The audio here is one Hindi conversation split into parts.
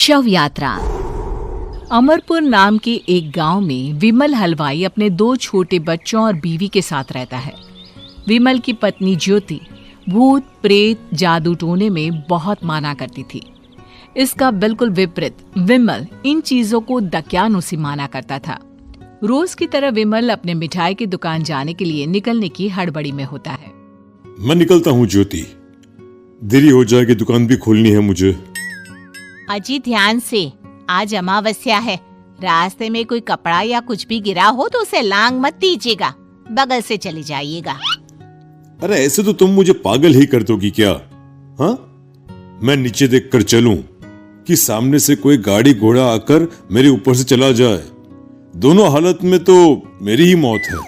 शव यात्रा। अमरपुर नाम के एक गांव में विमल हलवाई अपने 2 छोटे बच्चों और बीवी के साथ रहता है। विमल की पत्नी ज्योति भूत प्रेत जादू टोने में बहुत माना करती थी। इसका बिल्कुल विपरीत विमल इन चीजों को दक्यानुसी माना करता था। रोज की तरह विमल अपने मिठाई की दुकान जाने के लिए निकलने की हड़बड़ी में होता है। मैं निकलता हूँ ज्योति, देरी हो जाएगी, दुकान भी खोलनी है मुझे। अजी ध्यान से, आज अमावस्या है। रास्ते में कोई कपड़ा या कुछ भी गिरा हो तो उसे लांग मत दीजिएगा, बगल से चली जाइएगा। अरे ऐसे तो तुम मुझे पागल ही कर दोगी क्या? हाँ, मैं नीचे देखकर चलूं कि सामने से कोई गाड़ी घोड़ा आकर मेरे ऊपर से चला जाए? दोनों हालत में तो मेरी ही मौत है।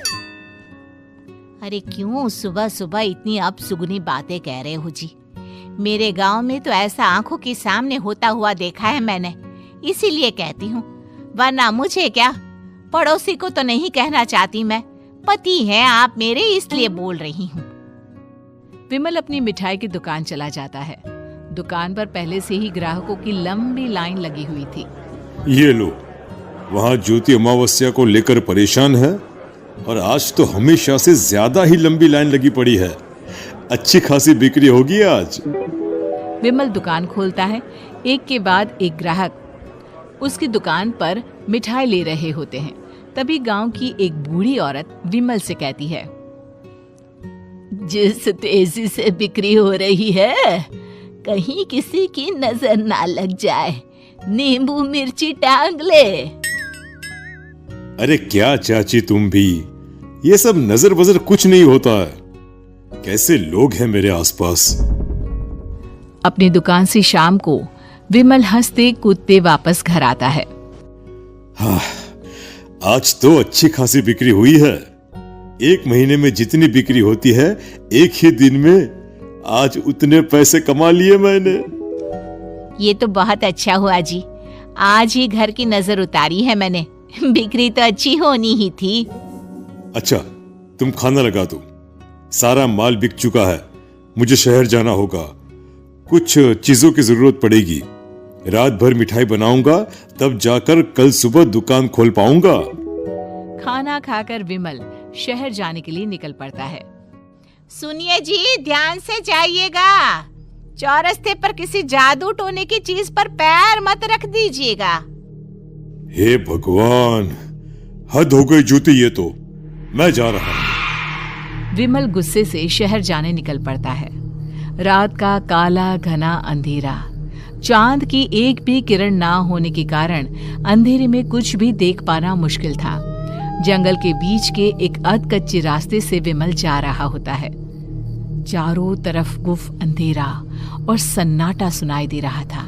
अरे क्यों सुबह सुबह इतनी अपसुगनी बातें कह रहे हो जी? मेरे गांव में तो ऐसा आंखों के सामने होता हुआ देखा है मैंने, इसीलिए कहती हूँ, वरना मुझे क्या, पड़ोसी को तो नहीं कहना चाहती मैं। पति हैं आप मेरे, इसलिए बोल रही हूँ। विमल अपनी मिठाई की दुकान चला जाता है। दुकान पर पहले से ही ग्राहकों की लंबी लाइन लगी हुई थी। ये लो, वहाँ ज्योति अमावस्या को लेकर परेशान है और आज तो हमेशा से ज्यादा ही लंबी लाइन लगी पड़ी है। अच्छी खासी बिक्री होगी आज। विमल दुकान खोलता है। एक के बाद एक ग्राहक उसकी दुकान पर मिठाई ले रहे होते हैं। तभी गांव की एक बूढ़ी औरत विमल से कहती है, जिस तेजी से बिक्री हो रही है, कहीं किसी की नजर ना लग जाए, नींबू मिर्ची टांग ले। अरे क्या चाची तुम भी, ये सब नजर बजर कुछ नहीं होता है। कैसे लोग हैं मेरे आसपास। अपनी दुकान से शाम को विमल हंसते कूदते वापस घर आता है। हाँ, आज तो अच्छी खासी बिक्री हुई है। एक महीने में जितनी बिक्री होती है, एक ही दिन में आज उतने पैसे कमा लिए मैंने। ये तो बहुत अच्छा हुआ जी, आज ही घर की नजर उतारी है मैंने। बिक्री तो अच्छी होनी ही थी। अच्छा, तुम खाना लगा दो, सारा माल बिक चुका है। मुझे शहर जाना होगा, कुछ चीजों की जरूरत पड़ेगी। रात भर मिठाई बनाऊंगा, तब जाकर कल सुबह दुकान खोल पाऊंगा। खाना खाकर विमल शहर जाने के लिए निकल पड़ता है। सुनिए जी, ध्यान से जाइएगा। चौरस्ते पर किसी जादू टोने की चीज पर पैर मत रख दीजिएगा। हे भगवान, हद हो गई ज्योति, ये तो मैं जा रहा हूं। विमल गुस्से से शहर जाने निकल पड़ता है। रात का काला घना अंधेरा, चांद की एक भी किरण ना होने के कारण अंधेरे में कुछ भी देख पाना मुश्किल था। जंगल के बीच के एक अधकच्चे रास्ते से विमल जा रहा होता है। चारों तरफ गुफ अंधेरा और सन्नाटा सुनाई दे रहा था,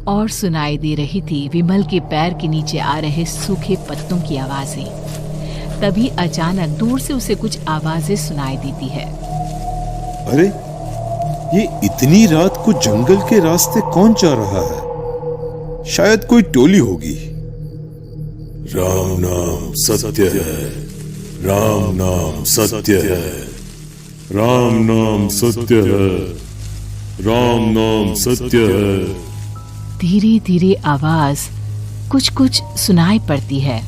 और सुनाई दे रही थी विमल के पैर के नीचे आ रहे सूखे पत्तों की आवाजें। तभी अचानक दूर से उसे कुछ आवाजें सुनाई देती है। अरे, ये इतनी रात को जंगल के रास्ते कौन जा रहा है? शायद कोई टोली होगी। राम नाम सत्य है, राम नाम सत्य है, राम नाम सत्य है, राम नाम सत्य है। धीरे धीरे आवाज कुछ कुछ सुनाई पड़ती है।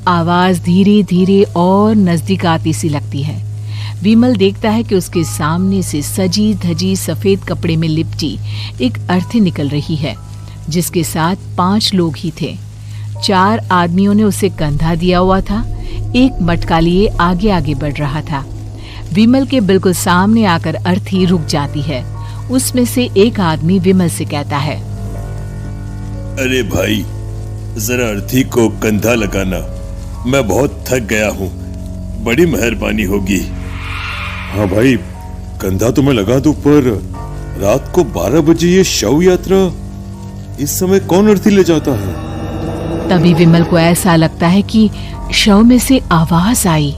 आवाज धीरे धीरे और नजदीक आती सी लगती है। विमल देखता है कि उसके सामने से सजी धजी सफेद कपड़े में लिपटी एक अर्थी निकल रही है, जिसके साथ 5 लोग ही थे। 4 आदमियों ने उसे कंधा दिया हुआ था। एक मटका लिए आगे आगे बढ़ रहा था। विमल के बिल्कुल सामने आकर अर्थी रुक जाती है। उसमें से एक आदमी विमल से कहता है, अरे भाई, जरा अर्थी को कंधा लगाना, मैं बहुत थक गया हूँ, बड़ी मेहरबानी होगी। हाँ भाई, कंधा तो मैं लगा दूं, पर रात को 12 बजे ये शव यात्रा, इस समय कौन अर्थी ले जाता है? तभी विमल को ऐसा लगता है कि शव में से आवाज आई,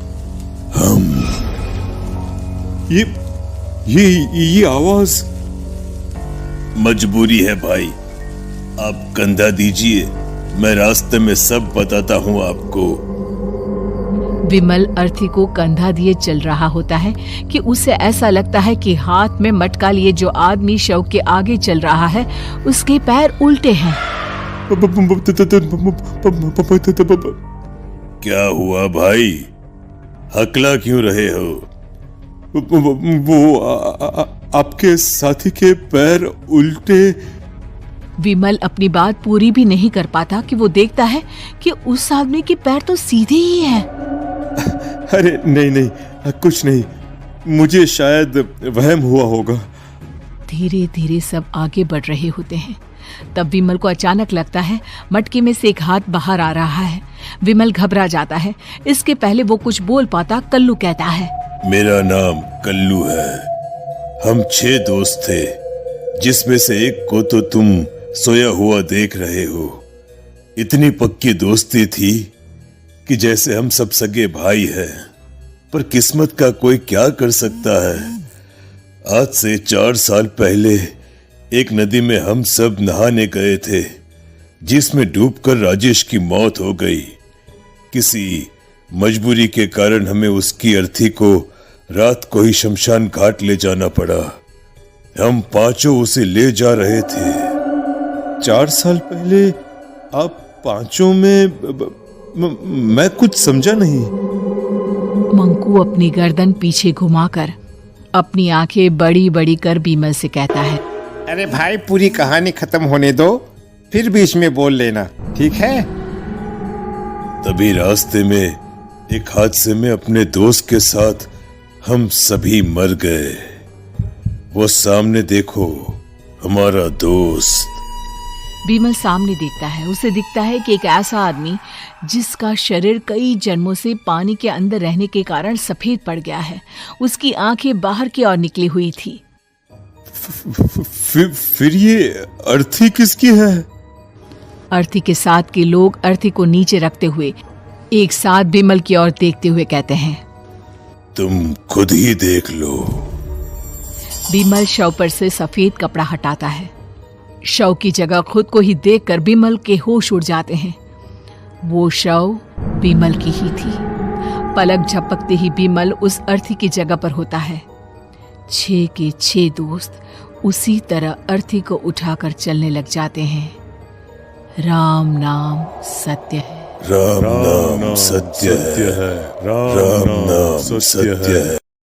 ये आवाज। मजबूरी है भाई, आप कंधा दीजिए, मैं रास्ते में सब बताता हूँ आपको। विमल अर्थी को कंधा दिए चल रहा होता है कि उसे ऐसा लगता है कि हाथ में मटका लिए जो आदमी शव के आगे चल रहा है उसके पैर उल्टे हैं। क्या हुआ भाई, हकला क्यों रहे हो? वो आपके साथी के पैर उल्टे। विमल अपनी बात पूरी भी नहीं कर पाता कि वो देखता है कि उस आदमी के पैर तो सीधे ही हैं। अरे नहीं, कुछ नहीं, मुझे शायद वहम हुआ होगा। धीरे धीरे सब आगे बढ़ रहे होते हैं। तब विमल को अचानक लगता है मटके में से एक हाथ बाहर आ रहा है। विमल घबरा जाता है। इसके पहले वो कुछ बोल पाता, कल्लू कहता है, मेरा नाम कल्लू है। हम 6 दोस्त थे, जिसमें से एक को तो तुम सोया हुआ देख रहे हो। इतनी पक्की दोस्ती थी कि जैसे हम सब सगे भाई हैं। पर किस्मत का कोई क्या कर सकता है। आज से 4 साल पहले एक नदी में हम सब नहाने गए थे, जिसमें डूबकर राजेश की मौत हो गई। किसी मजबूरी के कारण हमें उसकी अर्थी को रात को ही शमशान घाट ले जाना पड़ा। हम 5 उसे ले जा रहे थे। 4 साल पहले आप 5 में मैं कुछ समझा नहीं। मंकू अपनी गर्दन पीछे घुमाकर अपनी आंखें बड़ी बड़ी कर विमल से कहता है, अरे भाई, पूरी कहानी खत्म होने दो, फिर बीच में बोल लेना, ठीक है? तभी रास्ते में एक हादसे में अपने दोस्त के साथ हम सभी मर गए। वो सामने देखो, हमारा दोस्त। विमल सामने देखता है। उसे दिखता है कि एक ऐसा आदमी जिसका शरीर कई जन्मों से पानी के अंदर रहने के कारण सफेद पड़ गया है। उसकी आंखें बाहर की ओर निकली हुई थी। फिर ये अर्थी किसकी है? अर्थी के साथ के लोग अर्थी को नीचे रखते हुए एक साथ विमल की ओर देखते हुए कहते हैं, तुम खुद ही देख लो। विमल शव पर से सफेद कपड़ा हटाता है। शव की जगह खुद को ही देखकर विमल के होश उड़ जाते हैं। वो शव विमल की ही थी। पलक झपकते ही विमल उस अर्थी की जगह पर होता है। 6 के 6 दोस्त उसी तरह अर्थी को उठाकर चलने लग जाते हैं। राम नाम सत्य है। राम नाम सत्य है। राम नाम सत्य है।